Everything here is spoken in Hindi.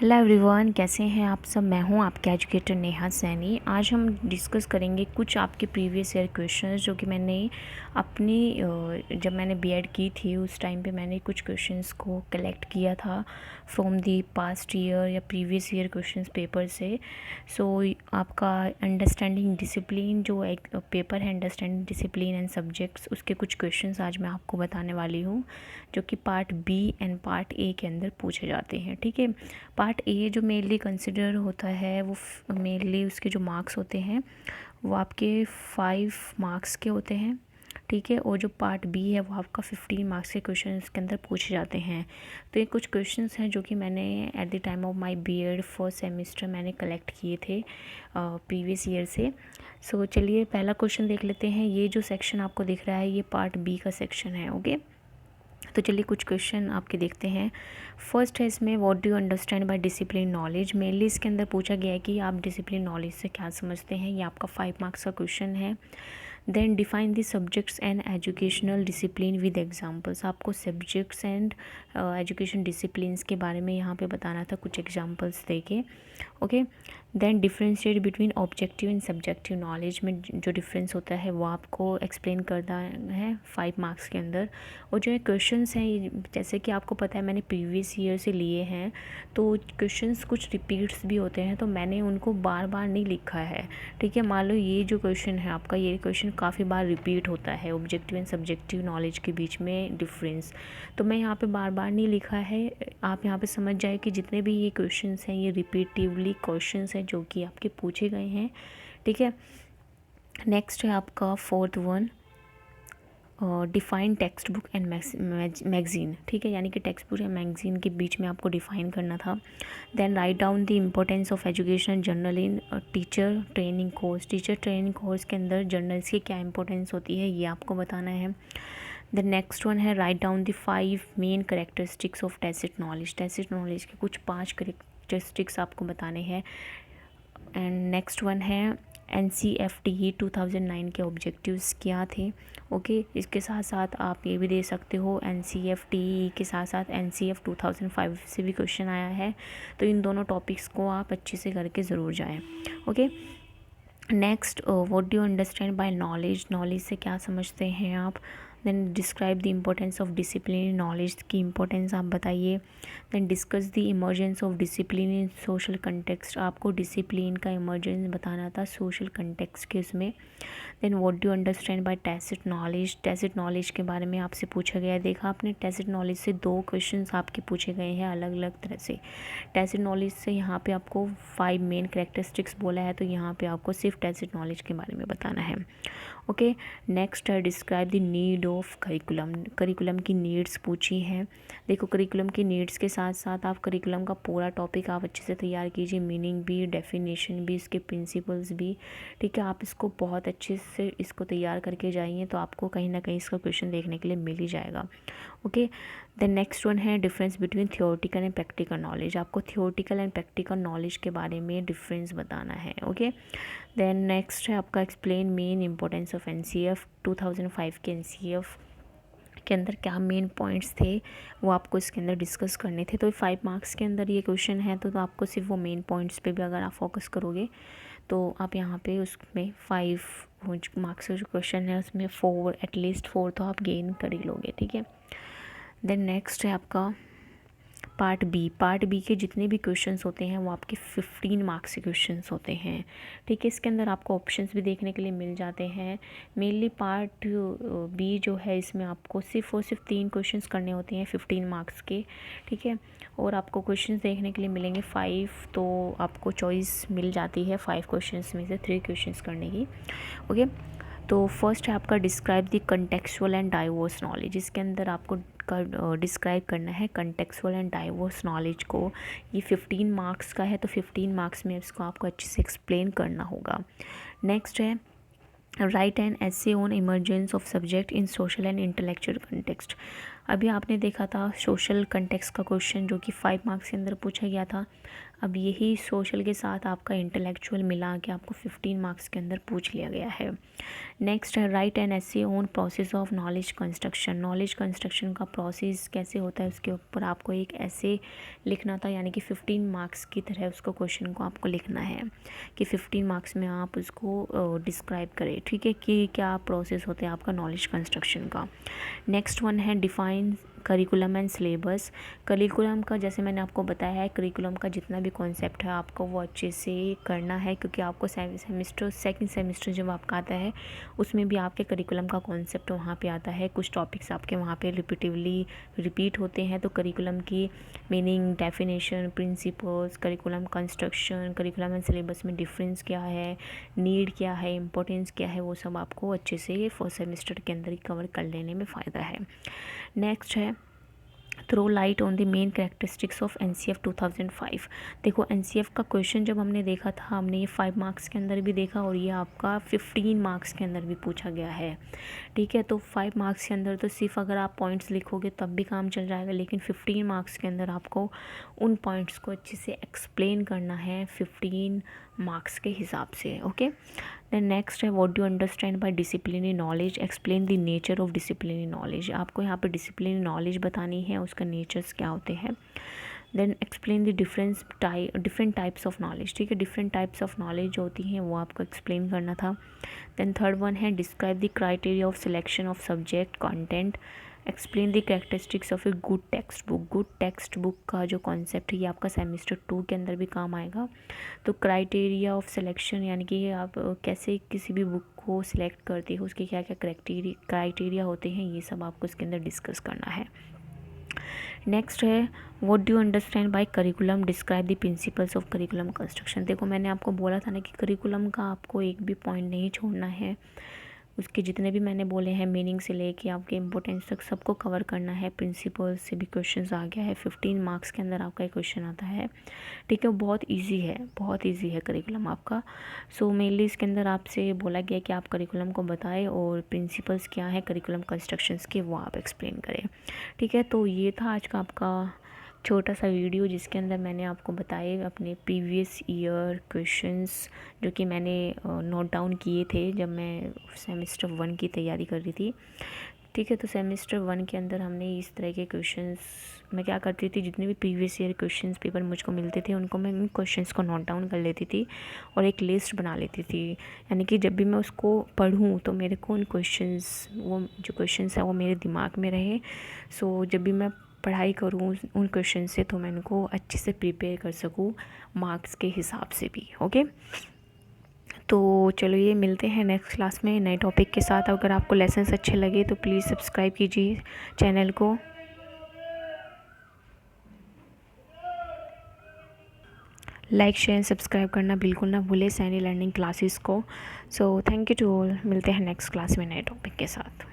हेलो एवरीवन, कैसे हैं आप सब। मैं हूं आपके एजुकेटर नेहा सैनी। आज हम डिस्कस करेंगे कुछ आपके प्रीवियस ईयर क्वेश्चंस जो कि मैंने अपनी जब मैंने बीएड की थी उस टाइम पे मैंने कुछ क्वेश्चंस को कलेक्ट किया था फ्रॉम दी पास्ट ईयर या प्रीवियस ईयर क्वेश्चंस पेपर से। सो आपका अंडरस्टैंडिंग डिसिप्लिन जो एक पेपर है, अंडरस्टैंडिंग डिसिप्लिन एंड सब्जेक्ट्स, उसके कुछ क्वेश्चंस आज मैं आपको बताने वाली हूँ जो कि part B and part A के अंदर पूछे जाते हैं। ठीक है, पार्ट ए जो मेनली कंसिडर होता है वो मेनली उसके जो मार्क्स होते हैं वो आपके 5 मार्क्स के होते हैं। ठीक है, और जो पार्ट बी है वो आपका 15 मार्क्स के क्वेश्चन इसके अंदर पूछे जाते हैं। तो ये कुछ क्वेश्चंस हैं जो कि मैंने at the time of my BEd first semester मैंने कलेक्ट किए थे प्रीवियस ईयर से। सो चलिए पहला क्वेश्चन देख लेते हैं। ये जो सेक्शन आपको दिख रहा है ये पार्ट बी का सेक्शन है। ओके, तो चलिए कुछ क्वेश्चन आपके देखते हैं। फर्स्ट है इसमें, what do you understand bye discipline knowledge. Mainly इसके अंदर पूछा गया है कि आप डिसिप्लिन नॉलेज से क्या समझते हैं। ये आपका 5 मार्क्स का क्वेश्चन है। Then define the subjects and educational discipline with examples. आपको सब्जेक्ट्स एंड एजुकेशन डिसिप्लिन्स के बारे में यहाँ पे बताना था कुछ एग्जांपल्स देके। Okay, then differentiate between objective and subjective knowledge में जो डिफरेंस होता है वो आपको एक्सप्लेन करना है 5 मार्क्स के अंदर। और जो ये क्वेश्चंस हैं जैसे कि आपको पता है मैंने प्रीवियस ईयर से लिए हैं, तो क्वेश्चंस कुछ रिपीट्स भी होते हैं, तो मैंने उनको बार बार नहीं लिखा है। ठीक है, मान लो ये जो क्वेश्चन है आपका, ये क्वेश्चन काफ़ी बार रिपीट होता है ऑब्जेक्टिव एंड सब्जेक्टिव नॉलेज के बीच में डिफरेंस, तो मैं यहाँ पे बार बार नहीं लिखा है। आप यहाँ पे समझ जाए कि जितने भी ये क्वेश्चंस हैं ये रिपीटिवली क्वेश्चंस हैं जो कि आपके पूछे गए हैं। ठीक है, नेक्स्ट है आपका fourth one, define text book and magazine. ठीक है, यानी कि टेक्स्ट बुक या मैगज़ीन के बीच में आपको डिफ़ाइन करना था। Then write down the importance of education journal in teacher training course. Teacher training course के अंदर जर्नल्स की क्या इंपॉर्टेंस होती है ये आपको बताना है। द नेक्स्ट वन है, right down the 5 main characteristics of tacit knowledge. Tacit knowledge के कुछ 5 करेक्टरिस्टिक्स आपको बताने हैं। एंड नेक्स्ट वन है, NCFT 2009 के ऑब्जेक्टिव्स क्या थे। ओके, इसके साथ साथ आप ये भी दे सकते हो, NCFT के साथ साथ NCF 2005 से भी क्वेश्चन आया है, तो इन दोनों टॉपिक्स को आप अच्छे से करके ज़रूर जाएं। Okay, next, what do you understand by knowledge. Knowledge से क्या समझते हैं आप। Then describe the importance of discipline. Knowledge की इम्पोर्टेंस आप बताइए। Then discuss the emergence of discipline in social context. आपको डिसिप्लिन का इमर्जेंस बताना था सोशल कंटेक्स्ट के उसमें। Then what do you understand by tacit knowledge. Tacit knowledge के बारे में आपसे पूछा गया है। देखा आपने, टैसिट नॉलेज से 2 क्वेश्चंस आपके पूछे गए हैं अलग अलग तरह से। टैसिट नॉलेज से यहाँ पे आपको 5 मेन करेक्टरिस्टिक्स बोला है, तो यहाँ पे आपको सिर्फ टैसिट नॉलेज के बारे में बताना है। ओके, नेक्स्ट है, describe the need of curriculum. Curriculum की नीड्स पूछी हैं। देखो, करिकुलम की नीड्स के साथ साथ आप करिकुलम का पूरा टॉपिक आप अच्छे से तैयार कीजिए, मीनिंग भी, डेफिनेशन भी, इसके प्रिंसिपल्स भी। ठीक है, आप इसको बहुत अच्छे से इसको तैयार करके जाइए तो आपको कहीं ना कहीं इसका क्वेश्चन देखने के लिए मिल ही जाएगा। ओके, देन नेक्स्ट वन है, difference between theoretical and practical knowledge. आपको थियोरेटिकल एंड प्रैक्टिकल नॉलेज के बारे में डिफरेंस बताना है। ओके, देन नेक्स्ट है आपका, explain main importance of NCF 2005 के NCF के अंदर क्या मेन पॉइंट्स थे वो आपको इसके अंदर डिस्कस करने थे। तो 5 मार्क्स के अंदर ये क्वेश्चन है, तो आपको सिर्फ वो मेन पॉइंट्स पे भी अगर आप फोकस करोगे तो आप यहाँ पे उसमें 5 मार्क्स का जो क्वेश्चन है उसमें 4, एटलीस्ट 4 तो आप गेन कर ही लोगे। ठीक है, देन नेक्स्ट है आपका पार्ट बी। पार्ट बी के जितने भी क्वेश्चंस होते हैं वो आपके 15 मार्क्स के क्वेश्चंस होते हैं। ठीक है, इसके अंदर आपको ऑप्शंस भी देखने के लिए मिल जाते हैं। मेनली पार्ट बी जो है इसमें आपको सिर्फ और सिर्फ 3 क्वेश्चंस करने होते हैं 15 मार्क्स के। ठीक है, और आपको क्वेश्चंस देखने के लिए मिलेंगे 5, तो आपको चॉइस मिल जाती है 5 क्वेश्चंस में से 3 क्वेश्चंस करने की। ओके, तो फर्स्ट है आपका, describe the contextual and diverse knowledge. इसके अंदर आपको डिस्क्राइब करना है कंटेक्चुअल एंड डाइवर्स नॉलेज को। ये 15 मार्क्स का है, तो 15 मार्क्स में इसको आपको अच्छे से एक्सप्लेन करना होगा। नेक्स्ट है, right an essay on emergence of subject in social and intellectual context. अभी आपने देखा था सोशल कंटेक्स्ट का क्वेश्चन जो कि 5 मार्क्स के अंदर पूछा गया था। अब यही सोशल के साथ आपका इंटेलेक्चुअल मिला के आपको 15 मार्क्स के अंदर पूछ लिया गया है। नेक्स्ट है right an essay on process of knowledge construction. Knowledge construction का प्रोसेस कैसे होता है उसके ऊपर आपको एक ऐसे लिखना था, यानी कि 15 मार्क्स की तरह उसको क्वेश्चन को आपको लिखना है कि 15 मार्क्स में आप उसको डिस्क्राइब करें, ठीक है, कि क्या प्रोसेस होता है आपका नॉलेज कंस्ट्रक्शन का। नेक्स्ट वन है define curriculum and syllabus. Curriculum का जैसे मैंने आपको बताया है, करिकुलम का जितना भी कॉन्सेप्ट है आपको वो अच्छे से करना है, क्योंकि आपको सेकंड सेमेस्टर जब आपका आता है उसमें भी आपके करिकुलम का कॉन्सेप्ट वहाँ पे आता है। कुछ टॉपिक्स आपके वहाँ पे रिपीटिवली रिपीट होते हैं, तो करिकुलम की meaning, definition, principles, curriculum construction, curriculum and syllabus में डिफरेंस क्या है, नीड क्या है, इंपॉर्टेंस क्या है, वो सब आपको अच्छे से फर्स्ट सेमेस्टर के अंदर ही कवर कर लेने में फ़ायदा है। नेक्स्ट है throw light on the main characteristics of NCF 2005। देखो NCF का क्वेश्चन जब हमने देखा था, हमने ये 5 मार्क्स के अंदर भी देखा और ये आपका 15 मार्क्स के अंदर भी पूछा गया है, ठीक है। तो 5 मार्क्स के अंदर तो सिर्फ अगर आप पॉइंट्स लिखोगे तब भी काम चल जाएगा, लेकिन 15 मार्क्स के अंदर आपको उन पॉइंट्स को अच्छे से एक्सप्लेन करना है 15 मार्क्स के हिसाब से, ओके। देन नेक्स्ट है what do understand by disciplinary knowledge, explain the nature of disciplinary knowledge. आपको यहाँ पे डिसिप्लिनरी नॉलेज बतानी है, उसका नेचर्स क्या होते हैं। Then explain the different types of knowledge, ठीक है, डिफरेंट टाइप्स ऑफ नॉलेज जो होती हैं वो आपको एक्सप्लेन करना था। देन थर्ड वन है describe the criteria of selection of subject content, explain the characteristics of a good text book. Good text book का जो कॉन्सेप्ट है ये आपका सेमेस्टर 2 के अंदर भी काम आएगा। तो क्राइटेरिया ऑफ सिलेक्शन यानी कि आप कैसे किसी भी बुक को सिलेक्ट करते हो, उसके क्या क्या क्राइटेरिया होते हैं, ये सब आपको इसके अंदर डिस्कस करना है। नेक्स्ट है what do understand by curriculum, describe the principles of curriculum construction. देखो मैंने आपको बोला था ना कि करिकुलम का आपको एक भी पॉइंट नहीं छोड़ना है, उसके जितने भी मैंने बोले हैं मीनिंग से लेके आपके इंपॉर्टेंस तक सबको कवर करना है। प्रिंसिपल्स से भी क्वेश्चंस आ गया है, 15 मार्क्स के अंदर आपका एक क्वेश्चन आता है, ठीक है। बहुत इजी है, बहुत इजी है करिकुलम आपका। सो मेनली इसके अंदर आपसे बोला गया कि आप करिकुलम को बताएं और प्रिंसिपल्स क्या है करिकुलम कंस्ट्रक्शंस के वो आप एक्सप्लेन करें, ठीक है। तो ये था आज का आपका छोटा सा वीडियो जिसके अंदर मैंने आपको बताए अपने प्रीवियस ईयर क्वेश्चंस जो कि मैंने नोट डाउन किए थे जब मैं सेमेस्टर 1 की तैयारी कर रही थी, ठीक है। तो सेमेस्टर 1 के अंदर हमने इस तरह के क्वेश्चंस, मैं क्या करती थी, जितने भी प्रीवियस ईयर क्वेश्चंस पेपर मुझको मिलते थे उनको मैं इन क्वेश्चंस को नोट डाउन कर लेती थी और एक लिस्ट बना लेती थी, यानी कि जब भी मैं उसको पढ़ूँ तो मेरे को उन क्वेश्चंस, वो जो क्वेश्चंस है वो मेरे दिमाग में रहे। सो जब भी मैं पढ़ाई करूँ उन क्वेश्चन से तो मैं उनको अच्छे से प्रिपेयर कर सकूँ मार्क्स के हिसाब से भी, ओके। तो चलो ये मिलते हैं नेक्स्ट क्लास में नए टॉपिक के साथ। अगर आपको लेसन्स अच्छे लगे तो प्लीज़ सब्सक्राइब कीजिए चैनल को, लाइक शेयर सब्सक्राइब करना बिल्कुल ना भूले सैनी लर्निंग क्लासेस को। So thank you to all, मिलते हैं नेक्स्ट क्लास में नए टॉपिक के साथ।